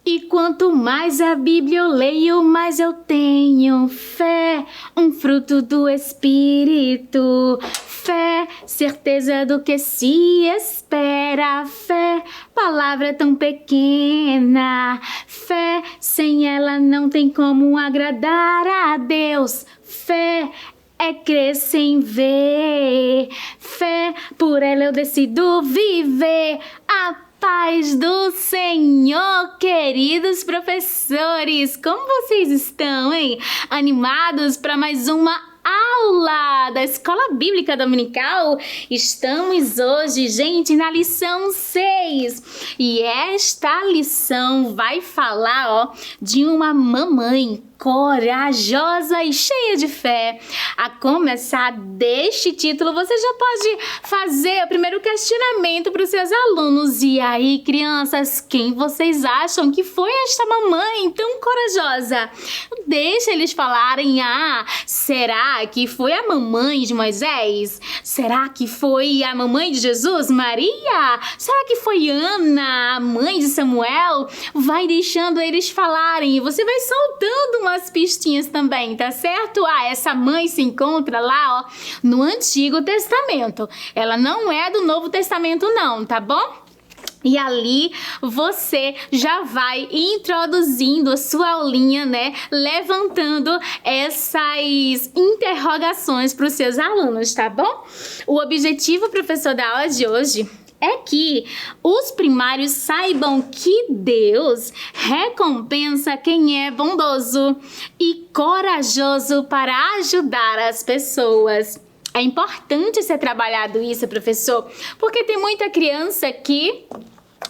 E quanto mais a Bíblia eu leio, mais eu tenho fé, um fruto do Espírito. Fé, certeza do que se espera. Fé, palavra tão pequena. Fé, sem ela não tem como agradar a Deus. Fé é crer sem ver. Fé, por ela eu decido viver. A paz do Senhor, queridos professores, como vocês estão, hein? Animados para mais uma aula da Escola Bíblica Dominical? Estamos hoje, gente, na lição 6. E esta lição vai falar, de uma mamãe corajosa e cheia de fé. A começar deste título, você já pode fazer o primeiro questionamento para os seus alunos. E aí, crianças, quem vocês acham que foi esta mamãe tão corajosa? Deixa eles falarem. Será que foi a mamãe de Moisés? Será que foi a mamãe de Jesus, Maria? Será que foi Ana, a mãe de Samuel? Vai deixando eles falarem e você vai soltando umas pistinhas também, tá certo? Essa mãe se encontra lá, no Antigo Testamento. Ela não é do Novo Testamento não, tá bom? E ali você já vai introduzindo a sua aulinha, né? Levantando essas interrogações para os seus alunos, tá bom? O objetivo, professor, da aula de hoje é que os primários saibam que Deus recompensa quem é bondoso e corajoso para ajudar as pessoas. É importante ser trabalhado isso, professor, porque tem muita criança que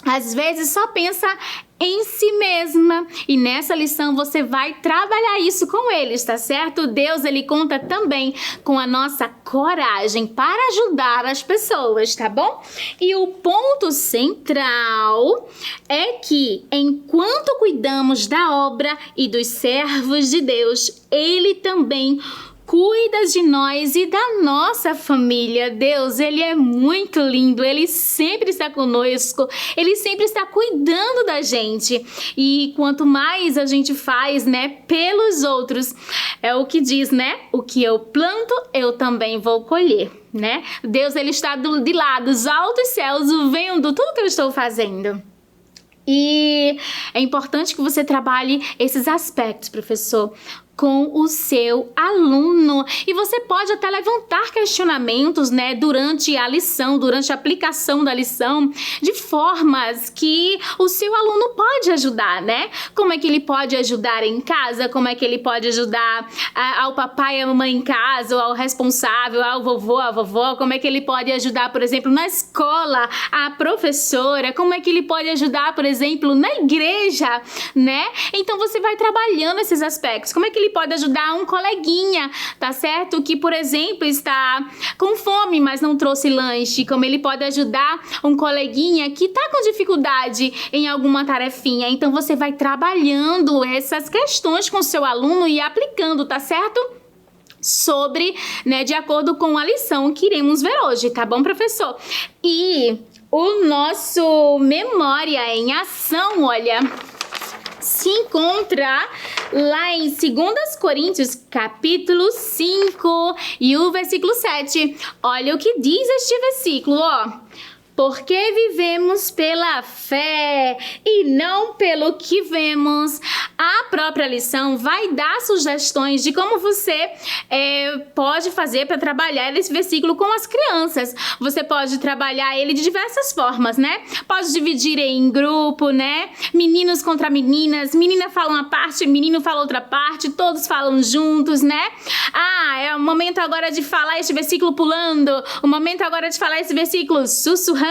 às vezes só pensa em si mesma, e nessa lição você vai trabalhar isso com eles, tá certo? Deus, ele conta também com a nossa coragem para ajudar as pessoas, tá bom? E o ponto central é que enquanto cuidamos da obra e dos servos de Deus, ele também cuida de nós e da nossa família. Deus, ele é muito lindo, ele sempre está conosco, ele sempre está cuidando da gente. E quanto mais a gente faz, né, pelos outros, é o que diz, né? O que eu planto, eu também vou colher, né? Deus, ele está de lá dos altos céus, vendo tudo que eu estou fazendo. E é importante que você trabalhe esses aspectos, professor, com o seu aluno. E você pode até levantar questionamentos, né, durante a lição, durante a aplicação da lição, de formas que o seu aluno pode ajudar, né? Como é que ele pode ajudar em casa? Como é que ele pode ajudar ao papai e à mamãe em casa, ou ao responsável, ao vovô, à vovó? Como é que ele pode ajudar, por exemplo, na escola, a professora? Como é que ele pode ajudar, por exemplo, na igreja, né? Então você vai trabalhando esses aspectos. Como é que ele pode ajudar um coleguinha, tá certo? Que, por exemplo, está com fome, mas não trouxe lanche. Como ele pode ajudar um coleguinha que está com dificuldade em alguma tarefinha. Então, você vai trabalhando essas questões com o seu aluno e aplicando, tá certo? Sobre, né, de acordo com a lição que iremos ver hoje, tá bom, professor? E o nosso Memória em Ação, olha, se encontra lá em 2 Coríntios, capítulo 5, e o versículo 7. Olha o que diz este versículo, Porque vivemos pela fé e não pelo que vemos. A própria lição vai dar sugestões de como você pode fazer para trabalhar esse versículo com as crianças. Você pode trabalhar ele de diversas formas, né? Pode dividir em grupo, né? Meninos contra meninas, menina fala uma parte, menino fala outra parte, todos falam juntos, né? É o momento agora de falar este versículo pulando, o momento agora de falar esse versículo sussurrando.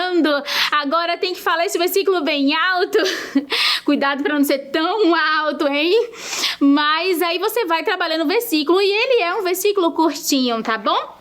Agora tem que falar esse versículo bem alto. Cuidado para não ser tão alto, hein? Mas aí você vai trabalhando o versículo e ele é um versículo curtinho, tá bom?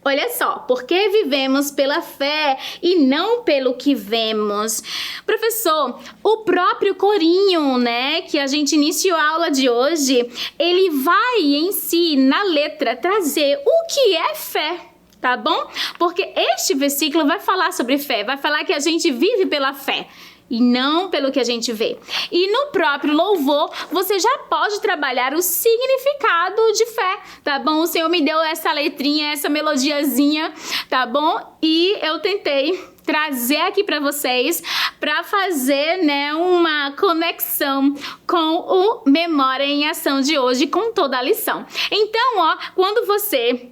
Olha só, porque vivemos pela fé e não pelo que vemos. Professor, o próprio corinho, né, que a gente iniciou a aula de hoje, ele vai em si, na letra, trazer o que é fé. Tá bom? Porque este versículo vai falar sobre fé, vai falar que a gente vive pela fé. e não pelo que a gente vê. E no próprio louvor, você já pode trabalhar o significado de fé, tá bom? O Senhor me deu essa letrinha, essa melodiazinha, tá bom? E eu tentei trazer aqui para vocês, para fazer, né, uma conexão com o Memória em Ação de hoje, com toda a lição. Então, ó, quando você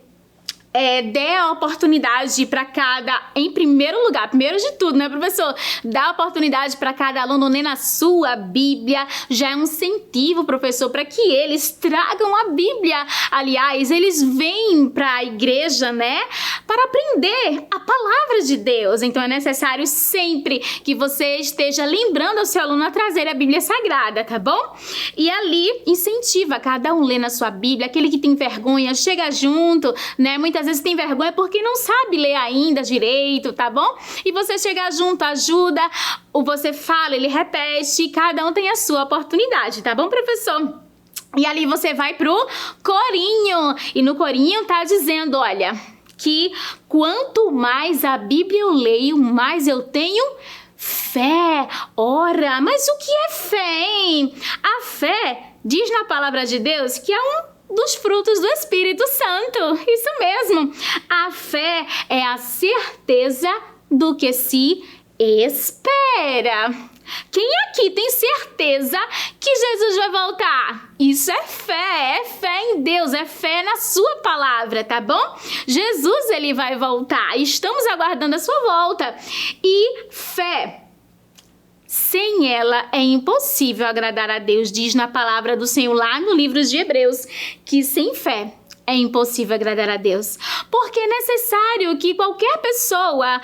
dê a oportunidade para cada, em primeiro lugar, primeiro de tudo, né, professor? Dá a oportunidade para cada aluno ler na sua Bíblia, já é um incentivo, professor, para que eles tragam a Bíblia. Aliás, eles vêm para a igreja, né, para aprender a palavra de Deus. Então é necessário sempre que você esteja lembrando ao seu aluno a trazer a Bíblia Sagrada, tá bom? E ali incentiva cada um ler na sua Bíblia. Aquele que tem vergonha, chega junto, né? Muitas vezes tem vergonha porque não sabe ler ainda direito, tá bom? E você chega junto, ajuda, ou você fala, ele repete, cada um tem a sua oportunidade, tá bom, professor? E ali você vai pro corinho, e no corinho tá dizendo, olha, que quanto mais a Bíblia eu leio, mais eu tenho fé. Ora, mas o que é fé, hein? A fé diz na palavra de Deus que é dos frutos do Espírito Santo. Isso mesmo. A fé é a certeza do que se espera. Quem aqui tem certeza que Jesus vai voltar? Isso é fé em Deus, é fé na sua palavra, tá bom? Jesus, ele vai voltar. Estamos aguardando a sua volta. E fé, sem ela é impossível agradar a Deus, diz na palavra do Senhor lá no livro de Hebreus, que sem fé é impossível agradar a Deus. Porque é necessário que qualquer pessoa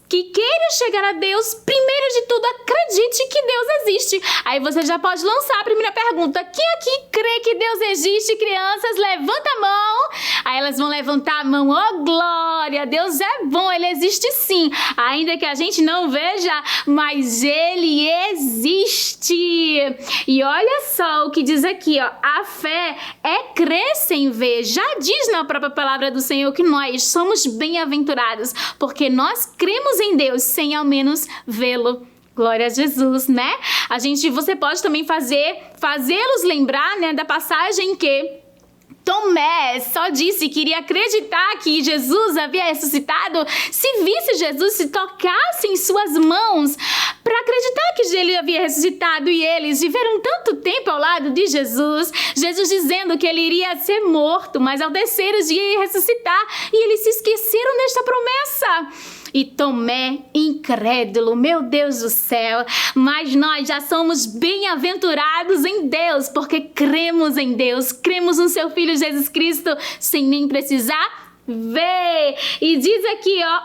que queira chegar a Deus, primeiro de tudo, acredite que Deus existe. Aí você já pode lançar a primeira pergunta. Quem aqui crê que Deus existe? Crianças, levanta a mão. Aí elas vão levantar a mão. Oh, glória! Deus é bom, Ele existe sim. Ainda que a gente não veja, mas Ele existe. E olha só o que diz aqui, ó. A fé é crer sem ver. Já diz na própria palavra do Senhor que nós somos bem-aventurados, porque nós cremos em Deus sem ao menos vê-lo. Glória a Jesus, né? Você pode também fazê-los lembrar, né, da passagem que Tomé só disse que iria acreditar que Jesus havia ressuscitado se visse Jesus, se tocasse em suas mãos, para acreditar que ele havia ressuscitado. E eles viveram tanto tempo ao lado de Jesus, Jesus dizendo que ele iria ser morto, mas ao terceiro dia ia ressuscitar, e eles se esqueceram desta promessa. E Tomé, incrédulo, meu Deus do céu, mas nós já somos bem-aventurados em Deus, porque cremos em Deus, cremos no seu Filho Jesus Cristo, sem nem precisar ver. E diz aqui, ó,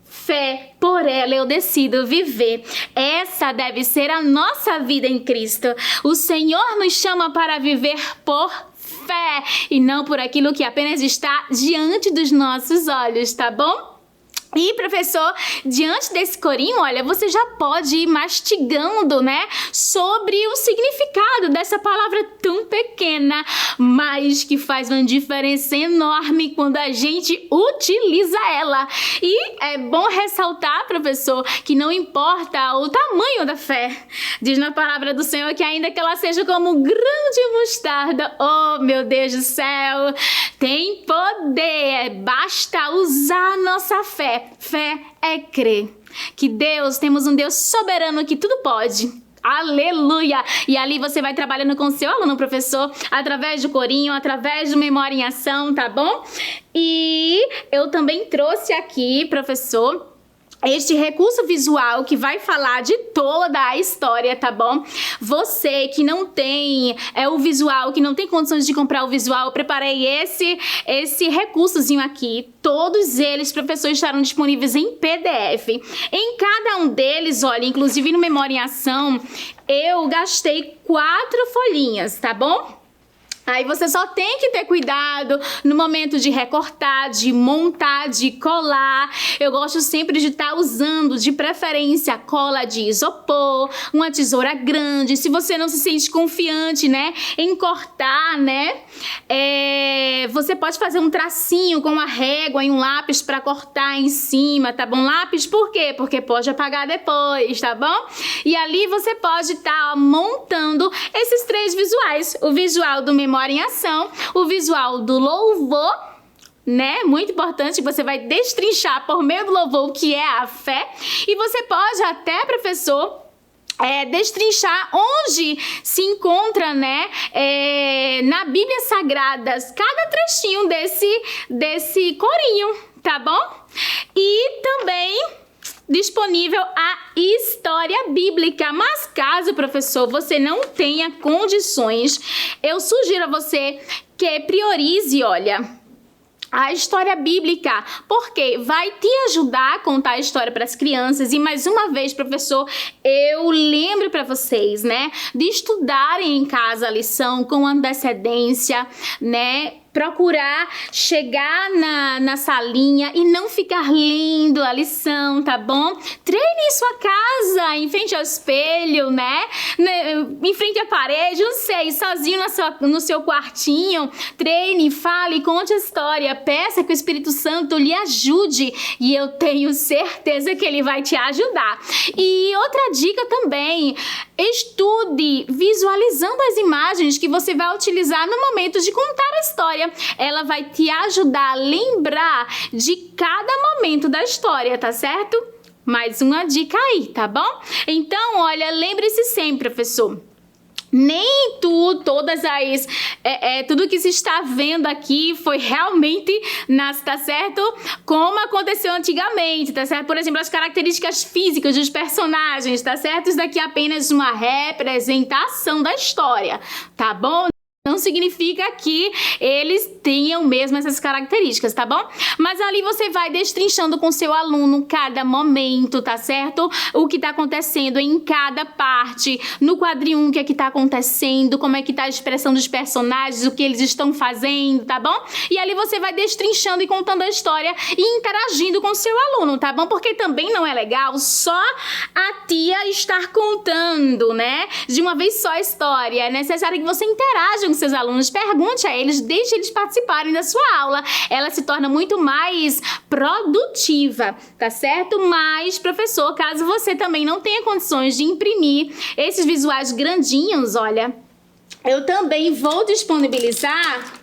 fé, por ela eu decido viver. Essa deve ser a nossa vida em Cristo. O Senhor nos chama para viver por fé, e não por aquilo que apenas está diante dos nossos olhos, tá bom? E, professor, diante desse corinho, olha, você já pode ir mastigando, né, sobre o significado dessa palavra tão pequena, mas que faz uma diferença enorme quando a gente utiliza ela. E é bom ressaltar, professor, que não importa o tamanho da fé. Diz na palavra do Senhor que ainda que ela seja como um grão de mostarda, oh, meu Deus do céu, tem poder, basta usar a nossa fé. Fé é crer que temos um Deus soberano que tudo pode. Aleluia! E ali você vai trabalhando com o seu aluno, professor, através do corinho, através do Memória em Ação, tá bom? E eu também trouxe aqui, professor, este recurso visual que vai falar de toda a história, tá bom? Você que não tem o visual, que não tem condições de comprar o visual, eu preparei esse recursozinho aqui. Todos eles, professor, estarão disponíveis em PDF. Em cada um deles, olha, inclusive no Memória em Ação, eu gastei 4 folhinhas, tá bom? Aí você só tem que ter cuidado no momento de recortar, de montar, de colar. Eu gosto sempre de estar usando, de preferência, cola de isopor, uma tesoura grande. Se você não se sente confiante, né, em cortar, né, você pode fazer um tracinho com uma régua e um lápis para cortar em cima, tá bom? Lápis por quê? Porque pode apagar depois, tá bom? E ali você pode estar montando esses 3 visuais. O visual do Memória em Ação, o visual do louvor, né? Muito importante, você vai destrinchar por meio do louvor o que é a fé. E você pode até, professor, destrinchar onde se encontra, né, na Bíblia Sagrada, cada trechinho desse corinho, tá bom? E também disponível a história bíblica, mas caso, professor, você não tenha condições, eu sugiro a você que priorize, olha, a história bíblica, porque vai te ajudar a contar a história para as crianças. E mais uma vez, professor, eu lembro para vocês, né, de estudarem em casa a lição com antecedência, né, procurar chegar na salinha e não ficar lendo a lição, tá bom? Treine em sua casa, em frente ao espelho, né? Em frente à parede, não sei, sozinho no seu quartinho. Treine, fale, conte a história, peça que o Espírito Santo lhe ajude e eu tenho certeza que ele vai te ajudar. E outra dica também, estude visualizando as imagens que você vai utilizar no momento de contar a história. Ela vai te ajudar a lembrar de cada momento da história, tá certo? Mais uma dica aí, tá bom? Então, olha, lembre-se sempre, professor. Nem tudo que se está vendo aqui foi realmente, tá certo? Como aconteceu antigamente, tá certo? Por exemplo, as características físicas dos personagens, tá certo? Isso daqui é apenas uma representação da história, tá bom? Não significa que eles tenham mesmo essas características, tá bom? Mas ali você vai destrinchando com seu aluno cada momento, tá certo? O que tá acontecendo em cada parte, no quadrinho 1, o que é que tá acontecendo, como é que tá a expressão dos personagens, o que eles estão fazendo, tá bom? E ali você vai destrinchando e contando a história e interagindo com seu aluno, tá bom? Porque também não é legal só a tia estar contando, né? De uma vez só a história. É necessário que você interaja com seus alunos, pergunte a eles, deixe eles participarem da sua aula. Ela se torna muito mais produtiva, tá certo? Mas, professor, caso você também não tenha condições de imprimir esses visuais grandinhos, olha, eu também vou disponibilizar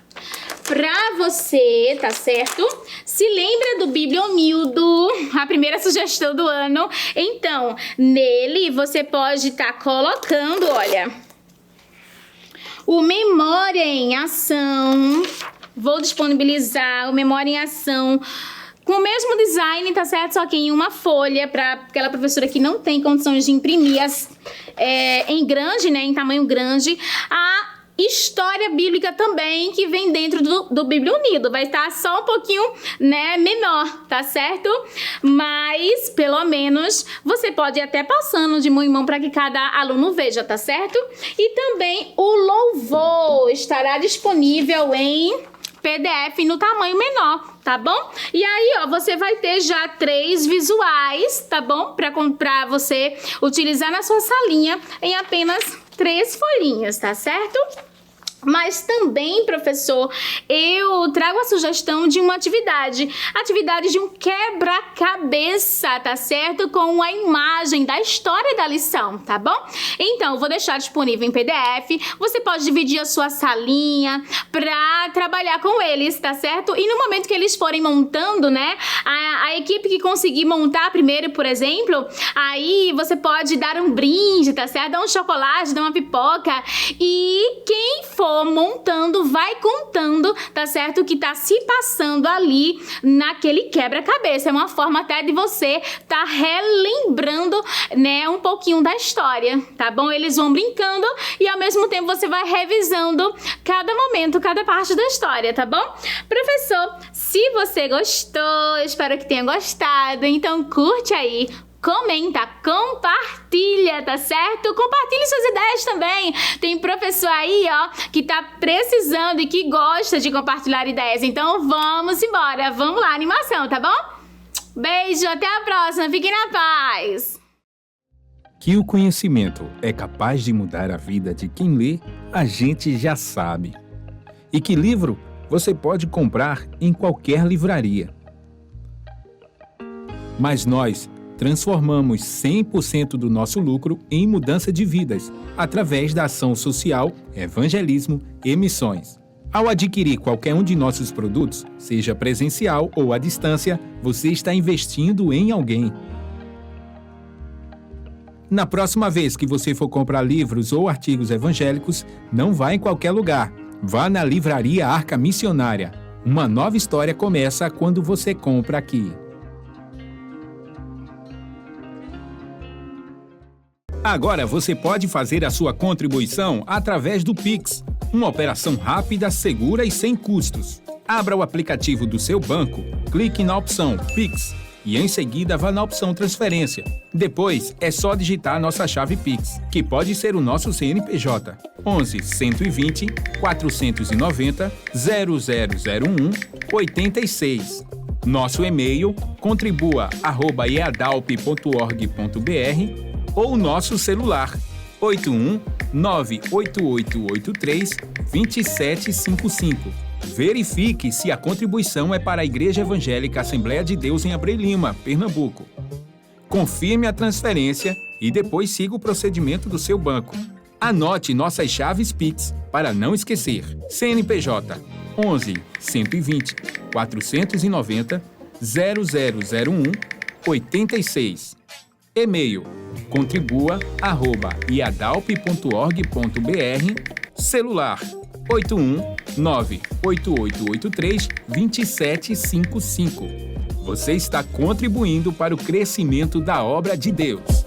pra você, tá certo? Se lembra do Bibliomildo, a primeira sugestão do ano? Então, nele você pode estar colocando, olha, o Memória em Ação. Vou disponibilizar o Memória em Ação com o mesmo design, tá certo? Só que em uma folha, para aquela professora que não tem condições de imprimir em grande, né? Em tamanho grande. A história bíblica também, que vem dentro do Bibliomildo. Vai estar só um pouquinho, né, menor, tá certo? Mas, pelo menos, você pode ir até passando de mão em mão para que cada aluno veja, tá certo? E também o louvor estará disponível em PDF no tamanho menor, tá bom? E aí, ó, você vai ter já 3 visuais, tá bom? Pra você utilizar na sua salinha em apenas 3 folhinhas, tá certo? Mas também, professor, eu trago a sugestão de uma atividade de um quebra-cabeça, tá certo? Com a imagem da história da lição, tá bom? Então, eu vou deixar disponível em PDF, você pode dividir a sua salinha pra trabalhar com eles, tá certo? E no momento que eles forem montando, né, a equipe que conseguir montar primeiro, por exemplo, aí você pode dar um brinde, tá certo? Dar um chocolate, dar uma pipoca, e quem for montando, vai contando, tá certo? O que tá se passando ali naquele quebra-cabeça. É uma forma até de você tá relembrando, né, um pouquinho da história, tá bom? Eles vão brincando e ao mesmo tempo você vai revisando cada momento, cada parte da história, tá bom? Professor, se você gostou, espero que tenha gostado, então curte aí, comenta, compartilha, tá certo? Compartilhe suas ideias também. Tem professor aí, ó, que tá precisando e que gosta de compartilhar ideias. Então vamos embora, vamos lá, animação, tá bom? Beijo, até a próxima, fiquem na paz! Que o conhecimento é capaz de mudar a vida de quem lê, a gente já sabe. E que livro você pode comprar em qualquer livraria. Mas nós transformamos 100% do nosso lucro em mudança de vidas, através da ação social, evangelismo e missões. Ao adquirir qualquer um de nossos produtos, seja presencial ou à distância, você está investindo em alguém. Na próxima vez que você for comprar livros ou artigos evangélicos, não vá em qualquer lugar. Vá na Livraria Arca Missionária. Uma nova história começa quando você compra aqui. Agora você pode fazer a sua contribuição através do Pix, uma operação rápida, segura e sem custos. Abra o aplicativo do seu banco, clique na opção Pix e em seguida vá na opção Transferência. Depois é só digitar nossa chave Pix, que pode ser o nosso CNPJ, 11 120 490 0001 86. Nosso e-mail contribua@eadalp.org.br ou nosso celular 81 98883 2755. Verifique se a contribuição é para a Igreja Evangélica Assembleia de Deus em Abreu Lima, Pernambuco. Confirme a transferência e depois siga o procedimento do seu banco. Anote nossas chaves Pix para não esquecer. CNPJ 11 120 490 0001 86. E-mail contribua@iadalp.org.br. Celular 81 98883 2755. Você está contribuindo para o crescimento da obra de Deus.